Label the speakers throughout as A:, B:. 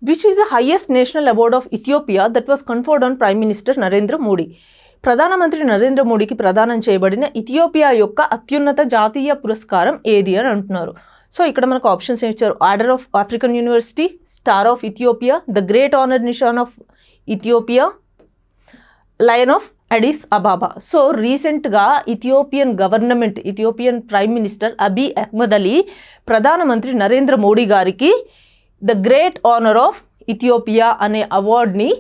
A: Which is the highest national award of Ethiopia that was conferred on prime minister Narendra Modi. ప్రధానమంత్రి నరేంద్ర మోడీకి ప్రదానం చేయబడిన Ethiopia యొక్క అత్యున్నత జాతీయ పురస్కారం ఏది అని అంటున్నారు. సో ఇక్కడ మనకు ఆప్షన్స్ ఇచ్చారు. Order of African university, star of Ethiopia, the great honour Nishan of Ethiopia, lion of Addis Ababa. So రీసెంట్గా Ethiopian government, Ethiopian prime minister Abiy Ahmed Ali ప్రధానమంత్రి నరేంద్ర మోడీ గారికి the great honour of Ethiopia అనే అవార్డ్ని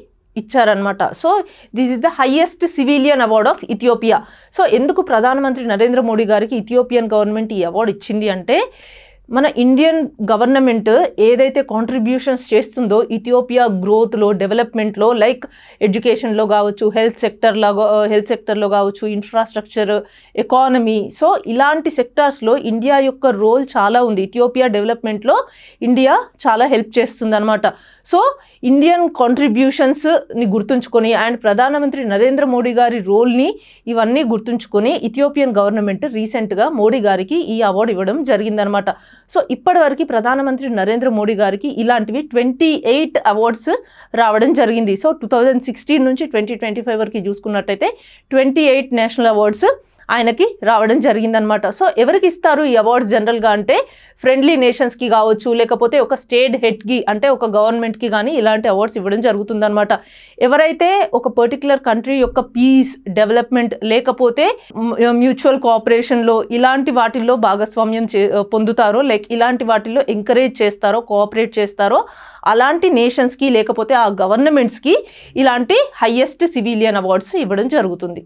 A: ఇచ్చారనమాట. So this is the highest civilian award of Ethiopia. So ఎందుకు ప్రధానమంత్రి నరేంద్ర మోడీ గారికి Ethiopian government ఈ అవార్డు ఇచ్చింది అంటే, మన ఇండియన్ గవర్నమెంట్ ఏదైతే కాంట్రిబ్యూషన్స్ చేస్తుందో ఇథియోపియా గ్రోత్లో, డెవలప్మెంట్లో, లైక్ ఎడ్యుకేషన్లో కావచ్చు, హెల్త్ సెక్టర్లో కావచ్చు, ఇన్ఫ్రాస్ట్రక్చర్, ఎకానమీ, సో ఇలాంటి సెక్టార్స్లో ఇండియా యొక్క రోల్ చాలా ఉంది. ఇథియోపియా డెవలప్మెంట్లో ఇండియా చాలా హెల్ప్ చేస్తుంది అనమాట. సో ఇండియన్ కాంట్రిబ్యూషన్స్ని గుర్తుంచుకొని అండ్ ప్రధానమంత్రి నరేంద్ర మోడీ గారి రోల్ని ఇవన్నీ గుర్తుంచుకొని ఇథియోపియన్ గవర్నమెంట్ రీసెంట్గా మోడీ గారికి ఈ అవార్డు ఇవ్వడం జరిగిందనమాట. సో ఇప్పటివరకు ప్రధానమంత్రి నరేంద్ర మోడీ గారికి ఇలాంటివి 28 అవార్డ్స్ రావడం జరిగింది. సో 2016 నుంచి 2025 వరకు చూసుకున్నట్టయితే 28 నేషనల్ అవార్డ్స్ ఆయనకి రావడం జరిగిందనమాట. సో ఎవరికి ఇస్తారు ఈ అవార్డ్స్ జనరల్గా అంటే, ఫ్రెండ్లీ నేషన్స్కి కావచ్చు, లేకపోతే ఒక స్టేట్ హెడ్కి అంటే ఒక గవర్నమెంట్కి కానీ ఇలాంటి అవార్డ్స్ ఇవ్వడం జరుగుతుందనమాట. ఎవరైతే ఒక పర్టికులర్ కంట్రీ యొక్క పీస్, డెవలప్మెంట్, లేకపోతే మ్యూచువల్ కోఆపరేషన్లో ఇలాంటి వాటిల్లో భాగస్వామ్యం పొందుతారో, లైక్ ఇలాంటి వాటిల్లో ఎంకరేజ్ చేస్తారో, కోఆపరేట్ చేస్తారో అలాంటి నేషన్స్కి లేకపోతే ఆ గవర్నమెంట్స్కి ఇలాంటి హైయెస్ట్ సివిలియన్ అవార్డ్స్ ఇవ్వడం జరుగుతుంది.